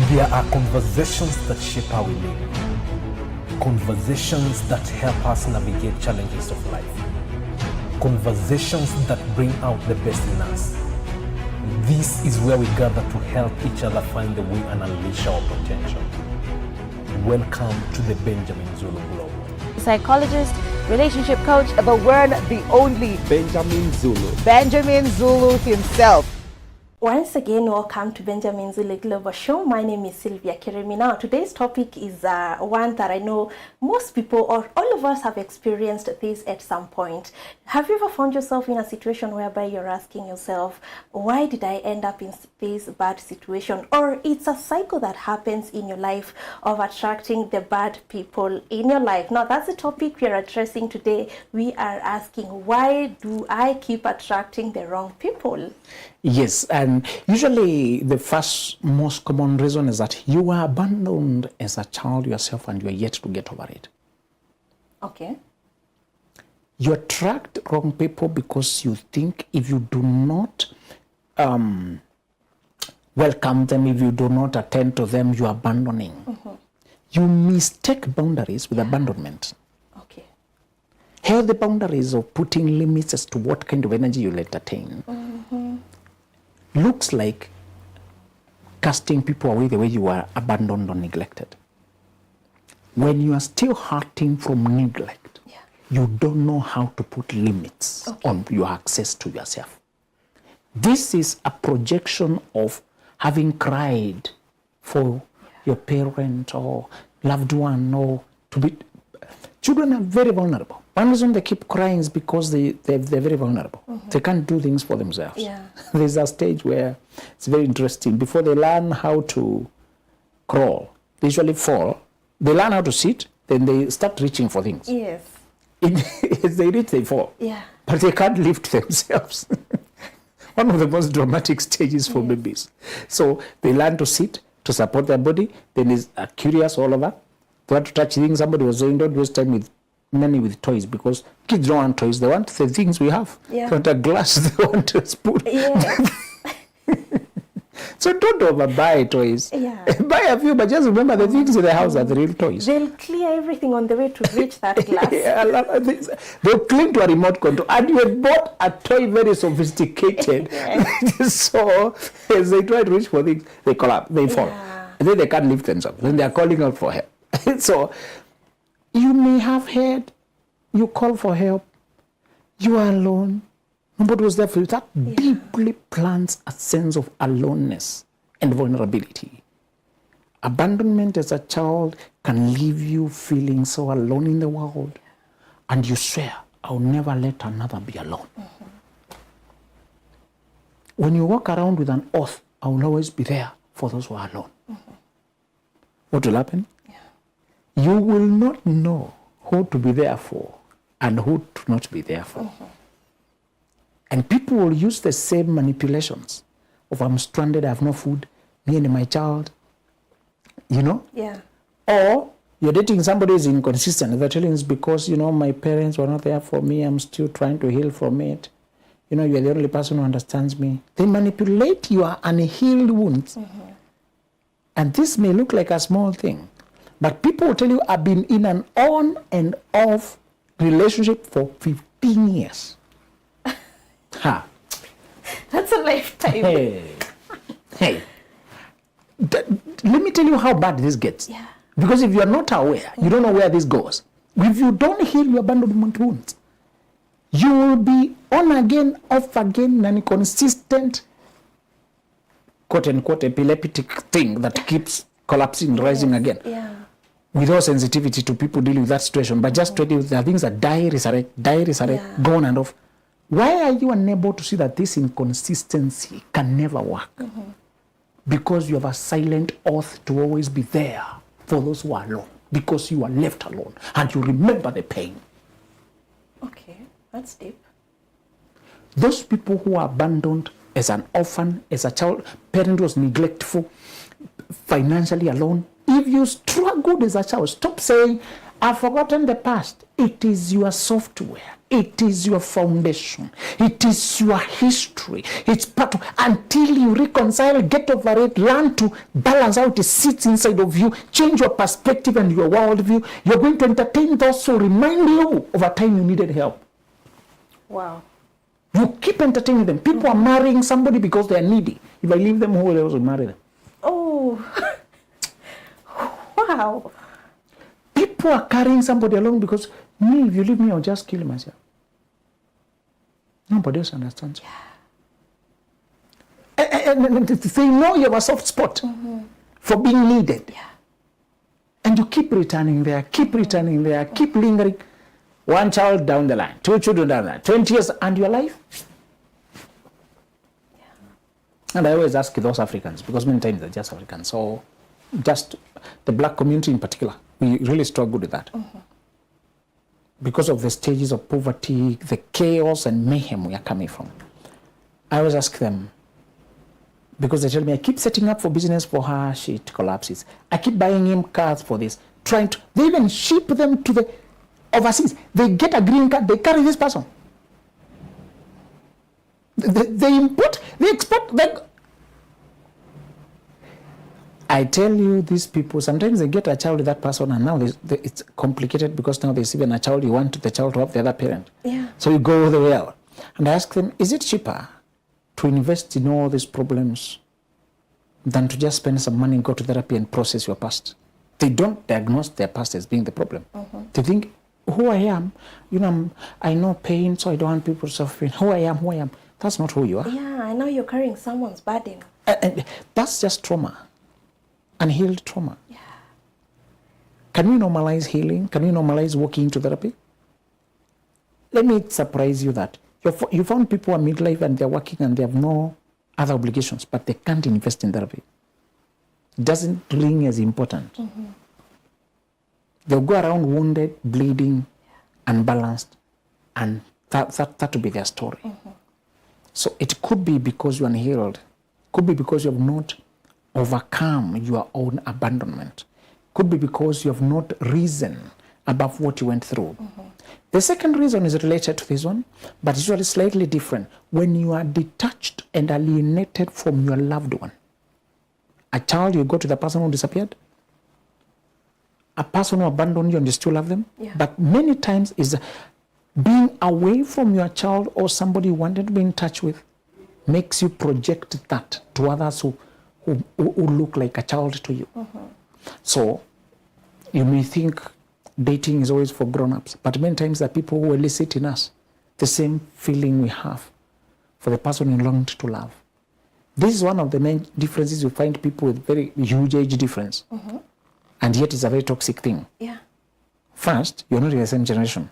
There are conversations that shape how we live. Conversations that help us navigate challenges of life. Conversations that bring out the best in us. This is where we gather to help each other find the way and unleash our potential. Welcome to the Benjamin Zulu Globe. Psychologist, relationship coach, the one, the only Benjamin Zulu. Benjamin Zulu himself. Once again, welcome to Benjamin Zulu Global Show. My name is Sylvia Kirimi. Now, today's topic is one that I know most people or all of us have experienced this at some point. Have you ever found yourself in a situation whereby you're asking yourself, why did I end up in this bad situation? Or it's a cycle that happens in your life of attracting the bad people in your life. Now, that's the topic we are addressing today. We are asking, why do I keep attracting the wrong people? Yes, and usually the first most common reason is that you were abandoned as a child yourself and you are yet to get over it. Okay. You attract wrong people because you think if you do not welcome them, if you do not attend to them, you are abandoning. Mm-hmm. You mistake boundaries with abandonment. Okay. Here the boundaries of putting limits as to what kind of energy you'll entertain. Mm-hmm. Looks like casting people away the way you are abandoned or neglected. When you are still hurting from neglect, you don't know how to put limits on your access to yourself. This is a projection of having cried for your parent or loved one or to be... Children are very vulnerable. One reason they keep crying is because they're very vulnerable. Mm-hmm. They can't do things for themselves. Yeah. There's a stage where it's very interesting. Before they learn how to crawl, they usually fall. They learn how to sit, then they start reaching for things. Yes. As they reach, they fall. Yeah. But they can't lift themselves. One of the most dramatic stages for babies. So they learn to sit, to support their body, then they're curious all over. They want to touch things. Somebody was saying, don't waste time with toys, because kids don't want toys. They want the things we have. Yeah. They want a glass, they want a spoon. Yeah. So don't overbuy toys. Yeah. Buy a few, but just remember the things in the house are the real toys. They'll clear everything on the way to reach that glass. Yeah, a lot of things. They'll cling to a remote control. And you had bought a toy very sophisticated. So as they try to reach for things, they collapse, they fall. Yeah. And then they can't lift themselves. Then they are calling out for help. So you may have heard, you call for help, you are alone, nobody was there for you. That deeply plants a sense of aloneness and vulnerability. Abandonment as a child can leave you feeling so alone in the world, and you swear, I'll never let another be alone. Mm-hmm. When you walk around with an oath, I will always be there for those who are alone. Mm-hmm. What will happen? You will not know who to be there for and who to not be there for. Mm-hmm. And people will use the same manipulations of I'm stranded, I have no food, me and my child, you know? Yeah. Or you're dating somebody who's inconsistent. They're telling it's because, my parents were not there for me, I'm still trying to heal from it. You're the only person who understands me. They manipulate your unhealed wounds. Mm-hmm. And this may look like a small thing, but people will tell you, I've been in an on and off relationship for 15 years. Ha. That's a lifetime. Hey. Let me tell you how bad this gets. Yeah. Because if you are not aware, you don't know where this goes. If you don't heal your abandonment wounds, you will be on again, off again, an inconsistent, quote unquote, epileptic thing that keeps collapsing, rising again. Yeah. Without sensitivity to people dealing with that situation, but just treating there are things that die, resurrect, go on and off. Why are you unable to see that this inconsistency can never work? Mm-hmm. Because you have a silent oath to always be there for those who are alone, because you are left alone and you remember the pain. Okay, that's deep. Those people who are abandoned as an orphan, as a child, parent was neglectful, financially alone. If you struggled as a child, stop saying, I've forgotten the past. It is your software. It is your foundation. It is your history. It's part of, until you reconcile, get over it, learn to balance out, it sits inside of you, change your perspective and your worldview. You're going to entertain those who remind you of a time you needed help. Wow. You keep entertaining them. People are marrying somebody because they are needy. If I leave them, who else will marry them? Oh. Wow. People are carrying somebody along because me, if you leave me, I'll just kill myself. Nobody else understands. Yeah. And they know you have a soft spot for being needed. Yeah. And you keep returning there, keep returning there, keep lingering. One child down the line, 2 children down the line, 20 years, and your life? Yeah. And I always ask those Africans, because many times they're just Africans, so just the black community in particular, we really struggle with that. Because of the stages of poverty, the chaos and mayhem we are coming from. I always ask them, because they tell me, I keep setting up for business for her, shit collapses. I keep buying him cars for this, they even ship them to the overseas. They get a green card, they carry this person. They import, they export. I tell you, these people, sometimes they get a child with that person, and now it's complicated because now there's even a child, you want the child to have the other parent. Yeah. So you go all the way out. And I ask them, is it cheaper to invest in all these problems than to just spend some money and go to therapy and process your past? They don't diagnose their past as being the problem. They think, who I am, I know pain, so I don't want people suffering. Who I am. That's not who you are. Yeah, I know you're carrying someone's burden. And that's just trauma. Unhealed trauma. Yeah. Can we normalize healing? Can we normalize walking into therapy? Let me surprise you that you found people are midlife and they're working and they have no other obligations, but they can't invest in therapy. It doesn't ring as important. They'll go around wounded, bleeding, unbalanced, and that will be their story. So it could be because you're unhealed. Could be because you have not overcome your own abandonment. Could be because you have not risen above what you went through. The second reason is related to this one, but it's usually slightly different. When you are detached and alienated from your loved one. A child, you go to the person who disappeared. A person who abandoned you and you still love them. Yeah. But many times is being away from your child or somebody you wanted to be in touch with makes you project that to others who look like a child to you. So you may think dating is always for grown-ups, but many times there are people who elicit in us the same feeling we have for the person you longed to love. This is one of the main differences you find people with very huge age difference. And yet it's a very toxic thing. Yeah. First, you're not in the same generation.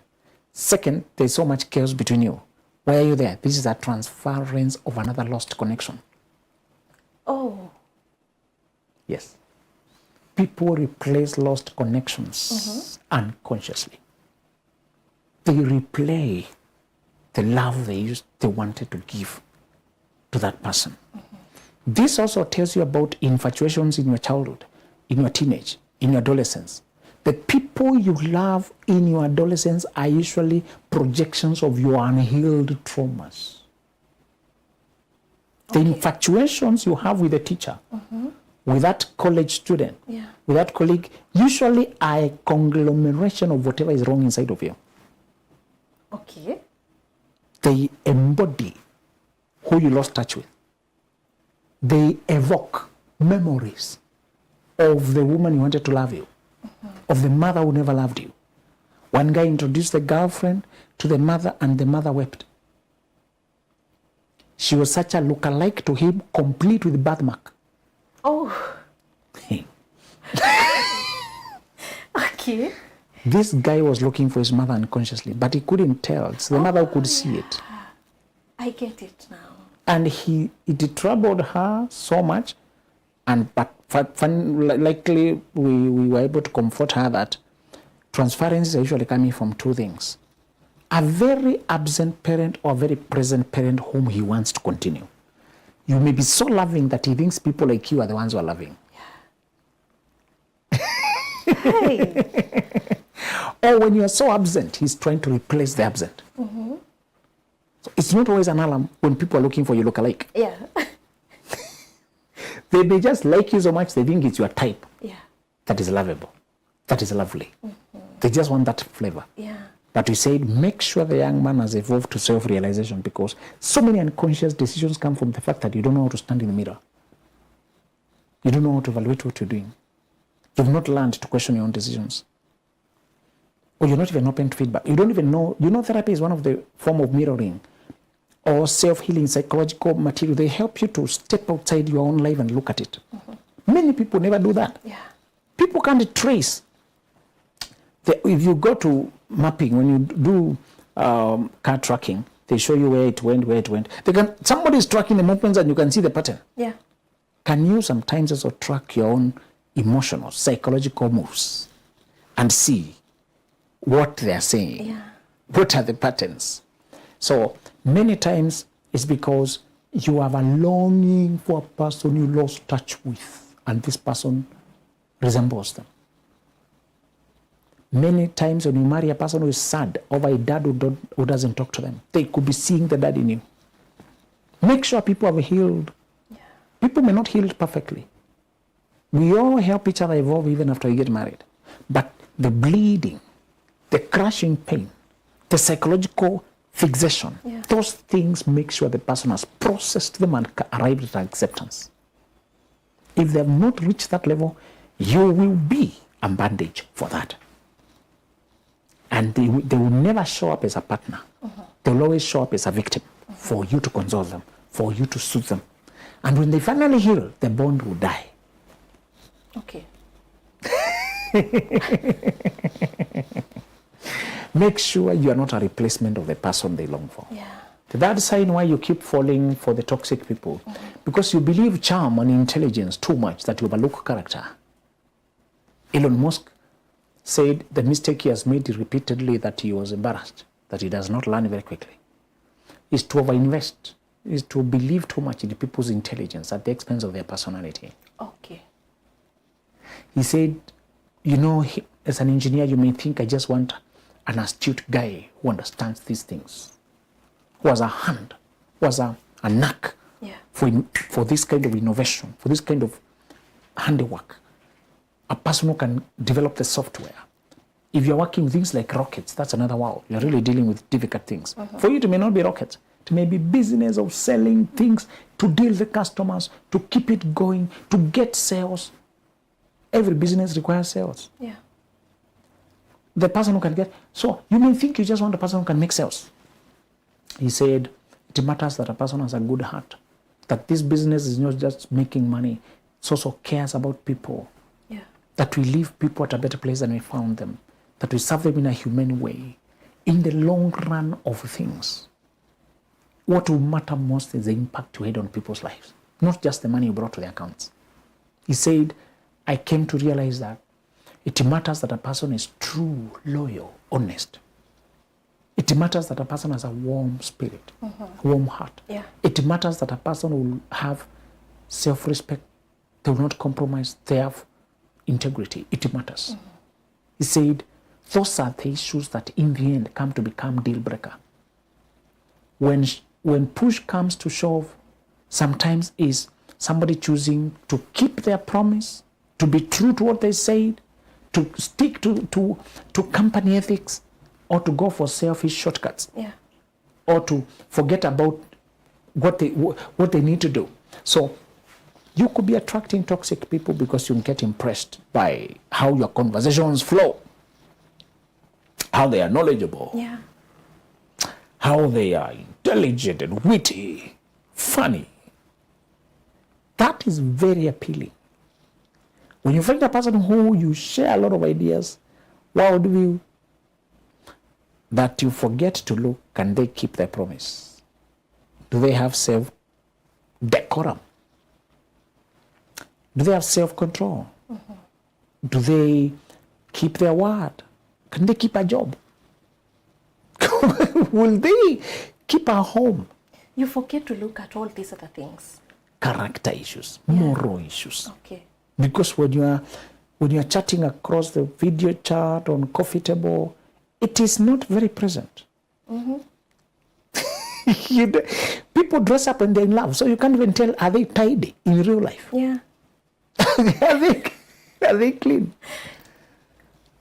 Second, there's so much chaos between you. Why are you there? This is a transference of another lost connection. Oh. Yes. People replace lost connections unconsciously. They replay the love they wanted to give to that person. This also tells you about infatuations in your childhood, in your teenage, in your adolescence. The people you love in your adolescence are usually projections of your unhealed traumas. The infatuations you have with the teacher, with that college student, with that colleague, usually are a conglomeration of whatever is wrong inside of you. Okay. They embody who you lost touch with. They evoke memories of the woman you wanted to love you, of the mother who never loved you. One guy introduced the girlfriend to the mother and the mother wept. She was such a lookalike to him, complete with birthmark. Oh. Okay. This guy was looking for his mother unconsciously, but he couldn't tell. It's the mother who could see it. I get it now. And it troubled her so much, but likely we were able to comfort her that transferences are usually coming from two things. A very absent parent or a very present parent whom he wants to continue. You may be so loving that he thinks people like you are the ones who are loving. Hey. Or when you are so absent, he's trying to replace the absent. So it's not always an alarm when people are looking for your lookalike. Yeah. They just like you so much, they think it's your type. Yeah. That is lovable. That is lovely. They just want that flavor. Yeah. But we said, make sure the young man has evolved to self-realization, because so many unconscious decisions come from the fact that you don't know how to stand in the mirror. You don't know how to evaluate what you're doing. You've not learned to question your own decisions. Or you're not even open to feedback. You don't even know. You know, therapy is one of the form of mirroring or self-healing psychological material. They help you to step outside your own life and look at it. Many people never do that. Yeah. People can't trace. If you go to mapping, when you do car tracking, they show you where it went. Somebody is tracking the movements and you can see the pattern. Yeah. Can you sometimes also track your own emotional, psychological moves and see what they are saying? Yeah. What are the patterns? So many times it's because you have a longing for a person you lost touch with, and this person resembles them. Many times when you marry a person who is sad over a dad who doesn't talk to them, they could be seeing the dad in you. Make sure people have healed. Yeah. People may not heal perfectly. We all help each other evolve even after we get married. But the bleeding, the crushing pain, the psychological fixation, Yeah. those things make sure the person has processed them and arrived at acceptance. If they have not reached that level, you will be a bandage for that. And they will never show up as a partner. They will always show up as a victim for you to console them, for you to soothe them. And when they finally heal, the bond will die. Okay. Make sure you are not a replacement of the person they long for. Yeah. That's the sign why you keep falling for the toxic people. Because you believe charm and intelligence too much that you overlook character. Elon Musk said the mistake he has made repeatedly, that he was embarrassed, that he does not learn very quickly, is to overinvest, is to believe too much in people's intelligence at the expense of their personality. Okay. He said, you know, as an engineer, you may think I just want an astute guy who understands these things, who has a hand, who has a knack Yeah. for this kind of innovation, for this kind of handiwork. A person who can develop the software. If you're working with things like rockets, that's another world. You're really dealing with difficult things. For you, it may not be rockets. It may be business of selling things, to deal with the customers, to keep it going, to get sales. Every business requires sales. Yeah. The person who can get... So you may think you just want a person who can make sales. He said, it matters that a person has a good heart, that this business is not just making money, it also cares about people. Yeah. That we leave people at a better place than we found them, that we serve them in a humane way. In the long run of things, what will matter most is the impact you had on people's lives, not just the money you brought to their accounts. He said, I came to realize that it matters that a person is true, loyal, honest. It matters that a person has a warm spirit, warm heart. Yeah. It matters that a person will have self-respect. They will not compromise. They have integrity. It matters. He said, those are the issues that in the end come to become deal breaker. When push comes to shove, sometimes is somebody choosing to keep their promise, to be true to what they said, to stick to company ethics, or to go for selfish shortcuts, Yeah. or to forget about what they need to do. So you could be attracting toxic people because you get impressed by how your conversations flow, how they are knowledgeable, Yeah. how they are intelligent and witty, funny. That is very appealing. When you find a person who you share a lot of ideas, world view, that you forget to look, can they keep their promise? Do they have self-decorum? Do they have self-control? Do they keep their word? Can they keep a job? Will they keep a home? You forget to look at all these other things. Character issues, moral issues. Okay. Because when you are when you're chatting across the video chat on coffee table, it is not very present. People dress up and they're in love, so you can't even tell, are they tidy in real life? Yeah. Are they clean?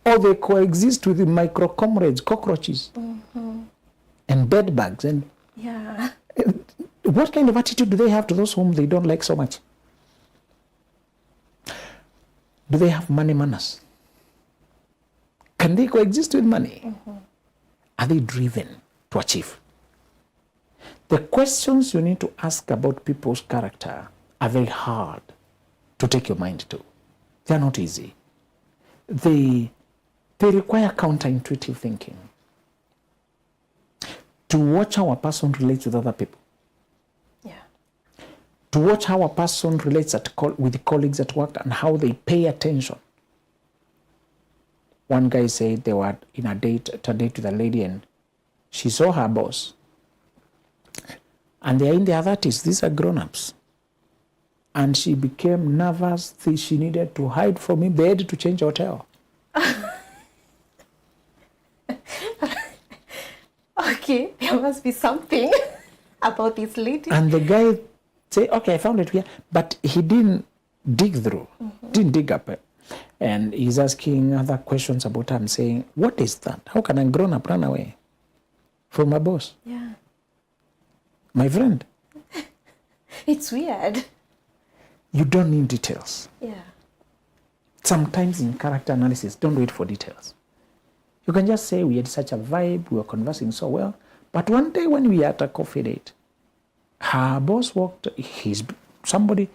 Or they coexist with the micro comrades, cockroaches, and bed bugs. And Yeah. what kind of attitude do they have to those whom they don't like so much? Do they have money manners? Can they coexist with money? Are they driven to achieve? The questions you need to ask about people's character are very hard to take your mind to. They are not easy. They require counterintuitive thinking. To watch how a person relates with other people. Yeah. To watch how a person relates with colleagues at work and how they pay attention. One guy said they were in a date with a lady and she saw her boss. And they're in their 30s. These are grown-ups. And she became nervous. She needed to hide from him. They had to change hotel. Okay, there must be something about this lady. And the guy said, okay, I found it here. But he didn't dig through, didn't dig up it. And he's asking other questions about her and saying, what is that? How can a grown-up run away from a boss? Yeah. My friend, It's weird. you don't need details. Yeah. Sometimes in character analysis, don't wait for details. You can just say we had such a vibe, we were conversing so well. But one day when we were at a coffee date, her boss walked, somebody,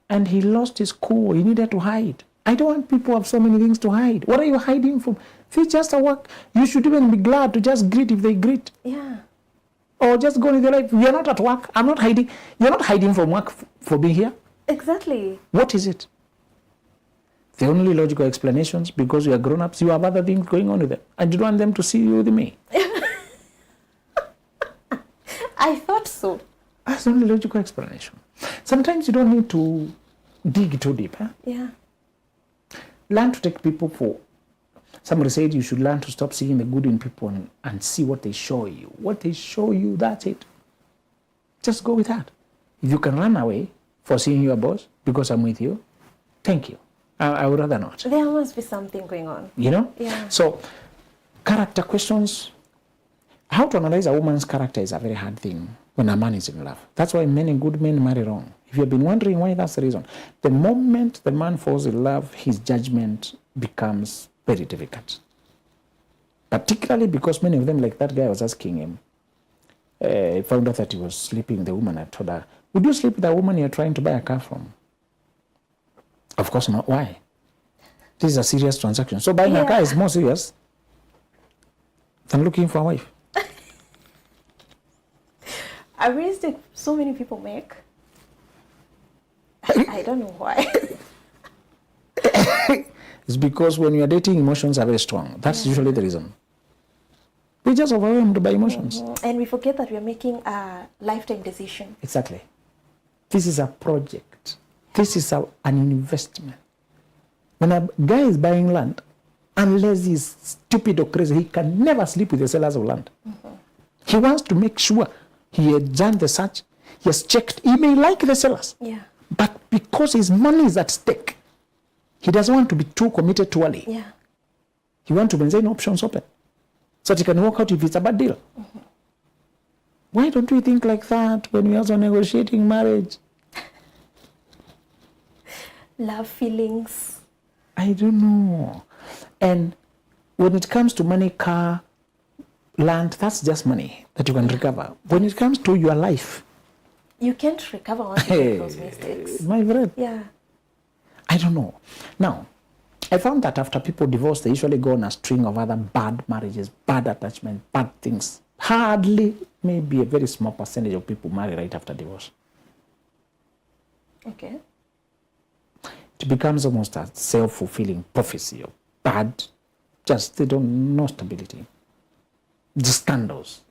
and he lost his cool. He needed to hide. I don't want people who have so many things to hide. What are you hiding from? If it's just a work, you should even be glad to just greet if they greet. Yeah. Or just go with your life. You're not at work. I'm not hiding. You're not hiding from work for being here. Exactly. What is it? The only logical explanations, because you are grown-ups, you have other things going on with them. And you don't want them to see you with me. I thought so. That's the only logical explanation. Sometimes you don't need to dig too deep. Huh? Yeah. Learn to take people for... Somebody said you should learn to stop seeing the good in people and see what they show you. What they show you, that's it. Just go with that. If you can run away for seeing your boss because I'm with you, thank you. I would rather not. There must be something going on. You know? Yeah. So, character questions. How to analyze a woman's character is a very hard thing when a man is in love. That's why many good men marry wrong. If you've been wondering why, that's the reason. The moment the man falls in love, his judgment becomes very difficult. Particularly because many of them, like that guy I was asking him, found out that he was sleeping with the woman. I told her, would you sleep with a woman you're trying to buy a car from? Of course not. Why? This is a serious transaction. So buying a car is more serious than looking for a wife. I raised it so many people make. I don't know why. It's because when you are dating, emotions are very strong. That's usually the reason. We're just overwhelmed by emotions. And we forget that we are making a lifetime decision. Exactly. This is a project. This is an investment. When a guy is buying land, unless he's stupid or crazy, he can never sleep with the sellers of land. He wants to make sure he has done the search, he has checked. He may like the sellers, but because his money is at stake, he doesn't want to be too committed too early. Yeah. He wants to maintain options open so that he can work out if it's a bad deal. Why don't we think like that when we are also negotiating marriage? Love feelings. I don't know. And when it comes to money, car, land, that's just money that you can recover. When it comes to your life, you can't recover once you make those mistakes. My friend. Yeah. I don't know. Now, I found that after people divorce, they usually go on a string of other bad marriages, bad attachment, bad things. Hardly, maybe a very small percentage of people marry right after divorce. Okay. It becomes almost a self-fulfilling prophecy of bad, just they don't know stability. The scandals.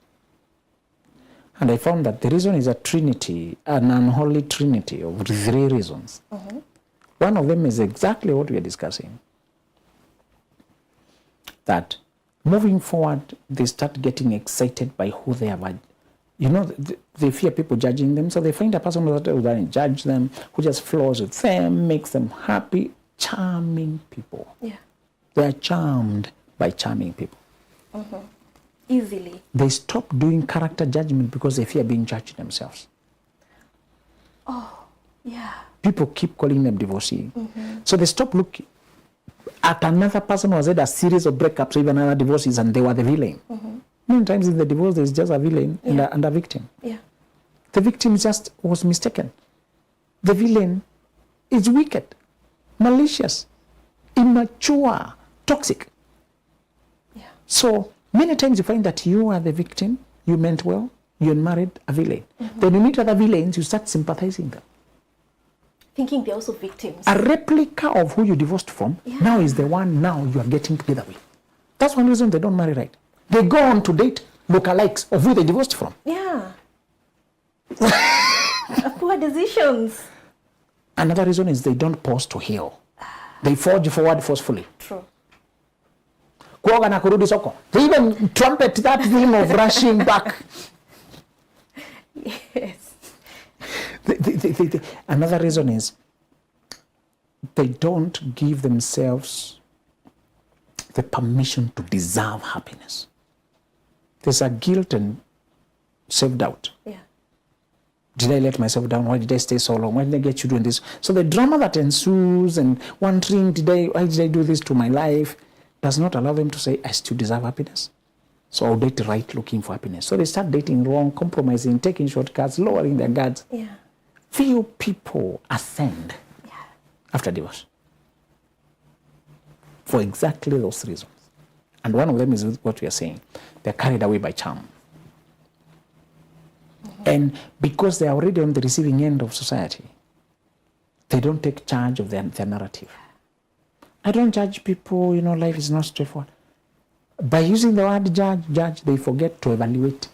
And I found that the reason is a trinity, an unholy trinity of 3 reasons. One of them is exactly what we are discussing. That moving forward, they start getting excited by who they are. You know, they fear people judging them, so they find a person who doesn't judge them, who just flows with them, makes them happy. Charming people. Yeah. They are charmed by charming people. Easily. They stop doing character judgment because they fear being judged themselves. Oh, yeah. People keep calling them divorcee. So they stop looking at another person who has had a series of breakups, even other divorces, and they were the villain. Many times in the divorce, there's just a villain and a victim. Yeah. The victim just was mistaken. The villain is wicked, malicious, immature, toxic. Yeah. So many times you find that you are the victim, you meant well, you married a villain. Then you meet other villains, you start sympathizing them. Thinking they're also victims. A replica of who you divorced from now is the one now you are getting together with. That's one reason they don't marry right. They go on to date lookalikes of who they divorced from. Yeah. Poor decisions. Another reason is they don't pause to heal. They forge forward forcefully. True. Kuoga na kurudi soko. They even trumpet that theme of rushing back. Yes. Another reason is they don't give themselves the permission to deserve happiness. There's a guilt and self-doubt. Yeah. Did I let myself down? Why did I stay so long? Why did I get you doing this? So the drama that ensues and wondering, why did I do this to my life, does not allow them to say, I still deserve happiness. So I'll date right looking for happiness. So they start dating wrong, compromising, taking shortcuts, lowering their guards. Yeah. Few people ascend after divorce for exactly those reasons. And one of them is what we are saying. They're carried away by charm. And because they are already on the receiving end of society, they don't take charge of their narrative. I don't judge people, life is not straightforward. By using the word judge, they forget to evaluate.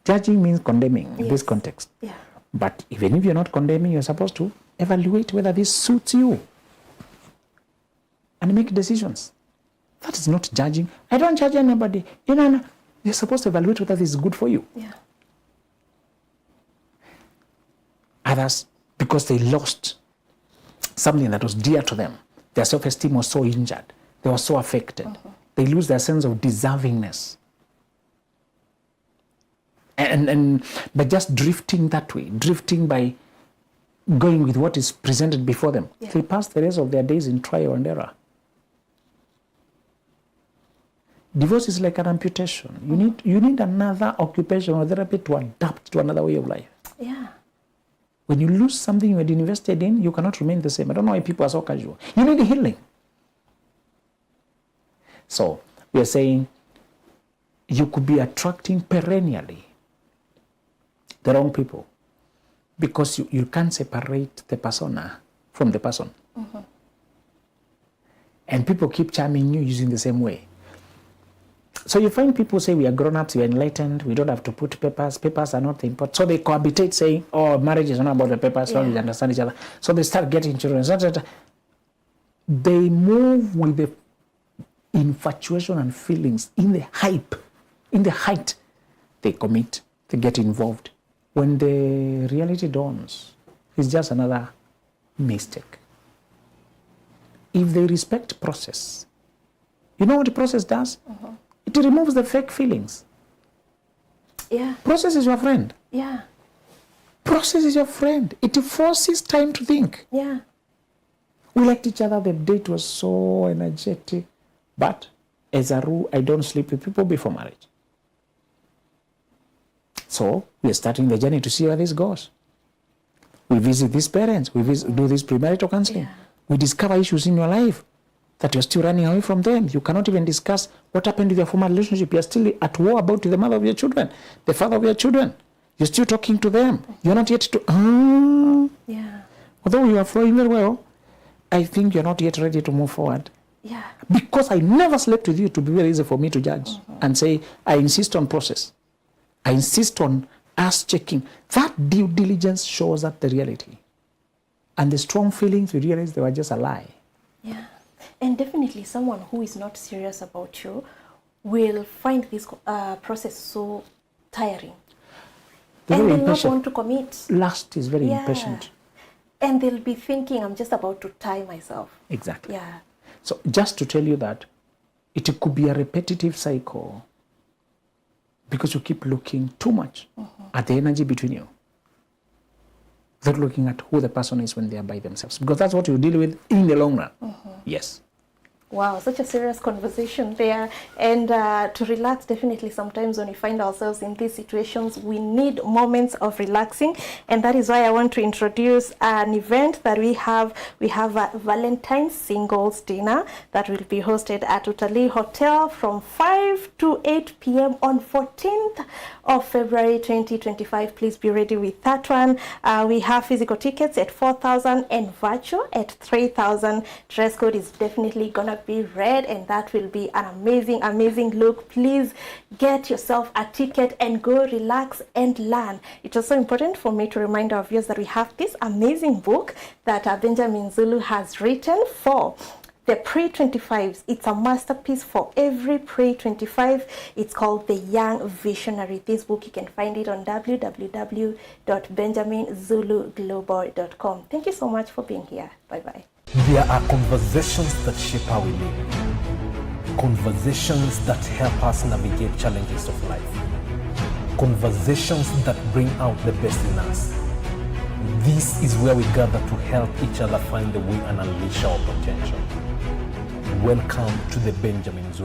Judging means condemning in this context. Yeah. But even if you're not condemning, you're supposed to evaluate whether this suits you and make decisions. That is not judging. I don't judge anybody. You're supposed to evaluate whether this is good for you. Yeah. Others, because they lost something that was dear to them, their self-esteem was so injured, they were so affected, they lose their sense of deservingness. And by just drifting that way, drifting by going with what is presented before them, they pass the rest of their days in trial and error. Divorce is like an amputation. You need another occupational therapy to adapt to another way of life. Yeah. When you lose something you had invested in, you cannot remain the same. I don't know why people are so casual. You need healing. So we are saying you could be attracting perennially the wrong people because you can't separate the persona from the person. And people keep charming you using the same way. So you find people say we are grown-ups, we are enlightened, we don't have to put papers. Papers are not the important. So they cohabitate saying, marriage is not about the papers, we understand each other. So they start getting children. They move with the infatuation and feelings in the height. They commit, they get involved. When the reality dawns, it's just another mistake. If they respect process, you know what the process does? It removes the fake feelings. Yeah. Process is your friend. Yeah. Process is your friend. It forces time to think. Yeah. We liked each other. The date was so energetic. But as a rule, I don't sleep with people before marriage. So we are starting the journey to see where this goes. We visit these parents. We do this premarital counseling. Yeah. We discover issues in your life that you're still running away from them. You cannot even discuss what happened with your former relationship. You're still at war about the mother of your children, the father of your children. You're still talking to them. You're not yet to... Yeah. Although you are flowing very well, I think you're not yet ready to move forward. Yeah. Because I never slept with you to be very easy for me to judge and say, I insist on process. I insist on us checking. That due diligence shows up the reality. And the strong feelings, we realize they were just a lie. Yeah. And definitely someone who is not serious about you will find this process so tiring. They're And very they'll not impatient. want to commit. Lust is very Yeah. impatient. And they'll be thinking, I'm just about to tie myself. Exactly. Yeah. So just to tell you that it could be a repetitive cycle because you keep looking too much at the energy between you, not looking at who the person is when they are by themselves, because that's what you deal with in the long run. Yes. Wow, such a serious conversation there. And to relax, definitely sometimes when we find ourselves in these situations, we need moments of relaxing. And that is why I want to introduce an event that we have. We have a Valentine's Singles Dinner that will be hosted at Utalii Hotel from 5 to 8 p.m. on 14th of February 2025. Please be ready with that one. We have physical tickets at 4,000 and virtual at 3,000. Dress code is definitely gonna be red, and that will be an amazing look. Please get yourself a ticket and go relax and learn. It's also important for me to remind our viewers that we have this amazing book that Benjamin Zulu has written for the pre-25s. It's a masterpiece for every pre-25. It's called The Young Visionary. This book, you can find it on www.benjaminzuluglobal.com. Thank you so much for being here. Bye-bye. There are conversations that shape how we live. Conversations that help us navigate challenges of life. Conversations that bring out the best in us. This is where we gather to help each other find the way and unleash our potential. Welcome to the Benjamin Zulu.